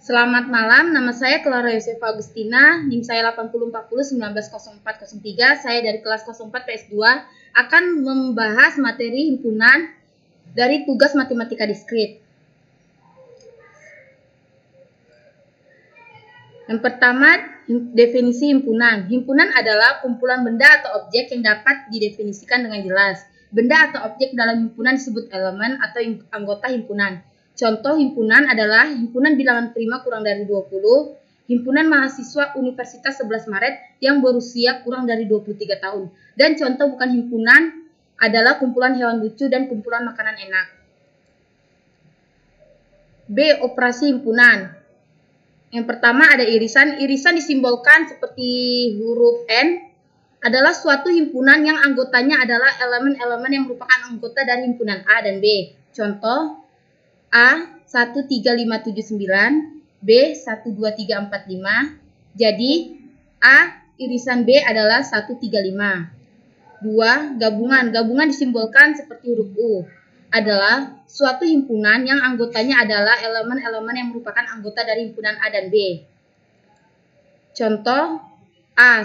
Selamat malam, nama saya Clara Yosefa Agustina, NIM saya 8040190403. Saya dari kelas 04 PS2 akan membahas materi himpunan dari tugas matematika diskrit. Yang pertama, definisi himpunan. Himpunan adalah kumpulan benda atau objek yang dapat didefinisikan dengan jelas. Benda atau objek dalam himpunan disebut elemen atau anggota himpunan. Contoh himpunan adalah himpunan bilangan prima kurang dari 20, himpunan mahasiswa Universitas 11 Maret yang berusia kurang dari 23 tahun. Dan contoh bukan himpunan adalah kumpulan hewan lucu dan kumpulan makanan enak. B. Operasi himpunan. Yang pertama ada irisan. Irisan disimbolkan seperti huruf N, adalah suatu himpunan yang anggotanya adalah elemen-elemen yang merupakan anggota dari himpunan A dan B. Contoh A 13579, B 12345. Jadi A irisan B adalah 135. 2. Gabungan. Gabungan disimbolkan seperti huruf U, adalah suatu himpunan yang anggotanya adalah elemen-elemen yang merupakan anggota dari himpunan A dan B. Contoh A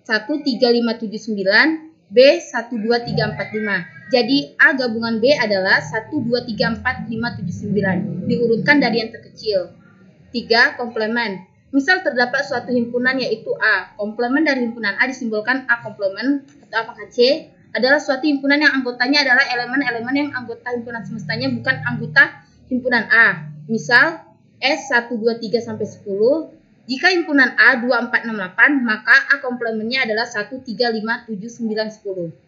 13579, B 12345. Jadi A gabungan B adalah 1234579. Diurutkan dari yang terkecil. 3. Komplemen. Misal terdapat suatu himpunan yaitu A. Komplemen dari himpunan A disimbolkan A komplemen atau apakah C adalah suatu himpunan yang anggotanya adalah elemen-elemen yang anggota himpunan semestanya bukan anggota himpunan A. Misal S 123 sampai 10. Jika himpunan A 2468, maka A komplemennya adalah 1357910.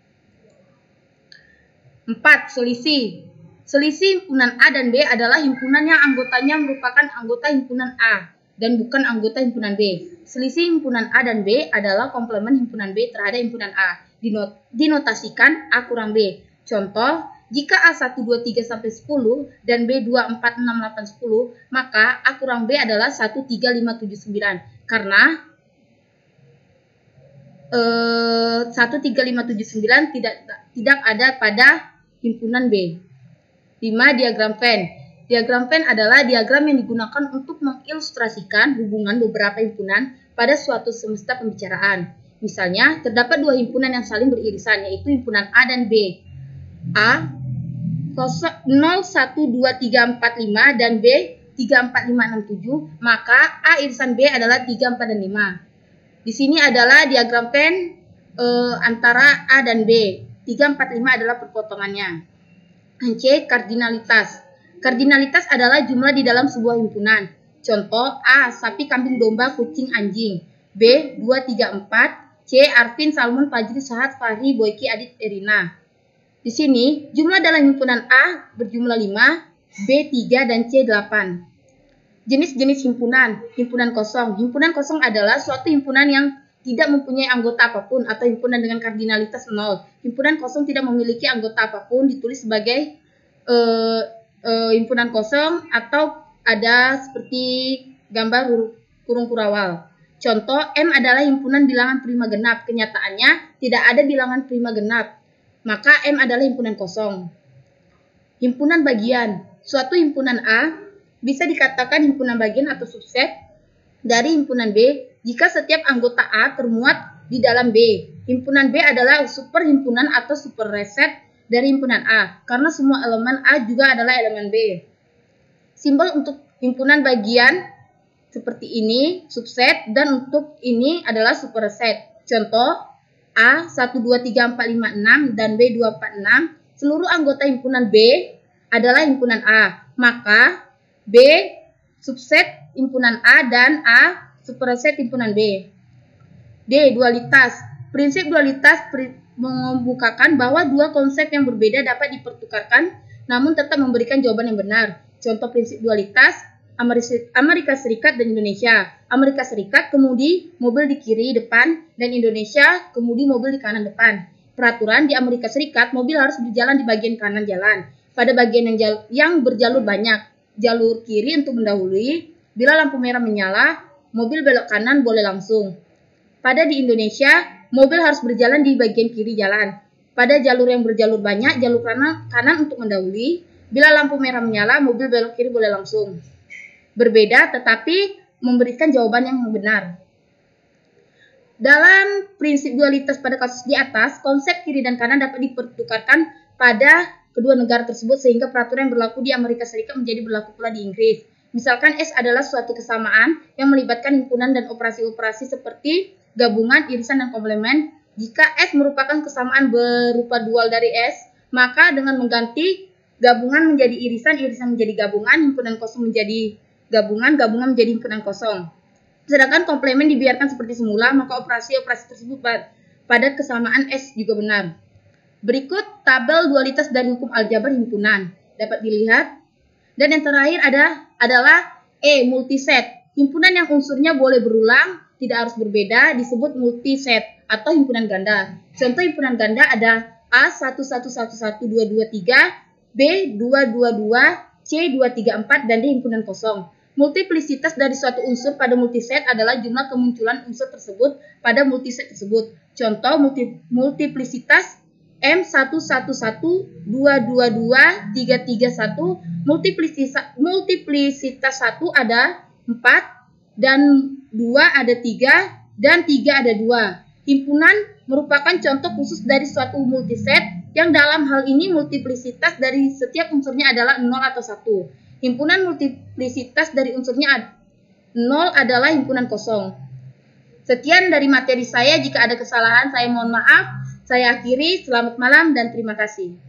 4. Selisih. Selisih himpunan A dan B adalah himpunan yang anggotanya merupakan anggota himpunan A dan bukan anggota himpunan B. Selisih himpunan A dan B adalah komplemen himpunan B terhadap himpunan A. Dinotasikan A kurang B. Contoh, jika A 123 sampai 10 dan B 2466810, maka A kurang B adalah 13579 karena 13579 tidak ada pada himpunan B. 5. Diagram Venn. Diagram Venn adalah diagram yang digunakan untuk mengilustrasikan hubungan beberapa himpunan pada suatu semesta pembicaraan. Misalnya, terdapat dua himpunan yang saling beririsan, yaitu himpunan A dan B. A 01235 dan B 34567, maka A irisan B adalah 3, 4, dan 5. Di sini adalah diagram Venn antara A dan B. 3, 4, 5 adalah perpotongannya. C. Kardinalitas. Kardinalitas adalah jumlah di dalam sebuah himpunan. Contoh A. Sapi, kambing, domba, kucing, anjing. B. 2, 3, 4. C. Arvin, Salmon, Fajri, Sahat, Fahri, Boyki, Adit, Erina. Di sini jumlah dalam himpunan A berjumlah 5, B 3, dan C 8. Jenis-jenis himpunan. Himpunan kosong. Himpunan kosong adalah suatu himpunan yang tidak mempunyai anggota apapun atau himpunan dengan kardinalitas 0. Himpunan kosong tidak memiliki anggota apapun, ditulis sebagai himpunan kosong atau ada seperti gambar huruf kurung kurawal. Contoh, M adalah himpunan bilangan prima genap. Kenyataannya tidak ada bilangan prima genap, maka M adalah himpunan kosong. Himpunan bagian. Suatu himpunan A bisa dikatakan himpunan bagian atau subset dari himpunan B jika setiap anggota A termuat di dalam B. Himpunan B adalah superhimpunan atau superset dari himpunan A, karena semua elemen A juga adalah elemen B. Simbol untuk himpunan bagian seperti ini, subset, dan untuk ini adalah superset. Contoh, A 123456 dan B 246, seluruh anggota himpunan B adalah himpunan A, maka B subset himpunan A dan A superset himpunan B. D. Dualitas. Prinsip dualitas membukakan bahwa dua konsep yang berbeda dapat dipertukarkan namun tetap memberikan jawaban yang benar. Contoh prinsip dualitas, Amerika Serikat dan Indonesia. Amerika Serikat kemudi mobil di kiri depan dan Indonesia kemudi mobil di kanan depan. Peraturan di Amerika Serikat mobil harus berjalan di bagian kanan jalan. Pada bagian yang berjalur banyak, jalur kiri untuk mendahului. Bila lampu merah menyala, mobil belok kanan boleh langsung. Pada di Indonesia, mobil harus berjalan di bagian kiri jalan. Pada jalur yang berjalur banyak, jalur kanan untuk mendahului. Bila lampu merah menyala, mobil belok kiri boleh langsung. berbeda tetapi memberikan jawaban yang benar. Dalam prinsip dualitas pada kasus di atas, konsep kiri dan kanan dapat dipertukarkan pada kedua negara tersebut sehingga peraturan yang berlaku di Amerika Serikat menjadi berlaku pula di Inggris. Misalkan S adalah suatu kesamaan yang melibatkan himpunan dan operasi-operasi seperti gabungan, irisan, dan komplement. Jika S merupakan kesamaan berupa dual dari S, maka dengan mengganti gabungan menjadi irisan, irisan menjadi gabungan, himpunan kosong menjadi gabungan, gabungan menjadi himpunan kosong. Sedangkan komplement dibiarkan seperti semula, maka operasi-operasi tersebut pada kesamaan S juga benar. Berikut tabel dualitas dari hukum aljabar himpunan dapat dilihat. Dan yang terakhir adalah E, multiset. Himpunan yang unsurnya boleh berulang, tidak harus berbeda, disebut multiset atau himpunan ganda. Contoh himpunan ganda ada A 1111223, B 222, C 234, dan D himpunan kosong. Multiplisitas dari suatu unsur pada multiset adalah jumlah kemunculan unsur tersebut pada multiset tersebut. Contoh multiplisitas M 111222331, multiplisitas 1 ada 4 dan 2 ada 3 dan 3 ada 2. Himpunan merupakan contoh khusus dari suatu multiset yang dalam hal ini multiplisitas dari setiap unsurnya adalah 0 atau 1. Himpunan multiplisitas dari unsurnya 0 adalah himpunan kosong. Sekian dari materi saya. Jika ada kesalahan saya mohon maaf. Saya akhiri. Selamat malam dan terima kasih.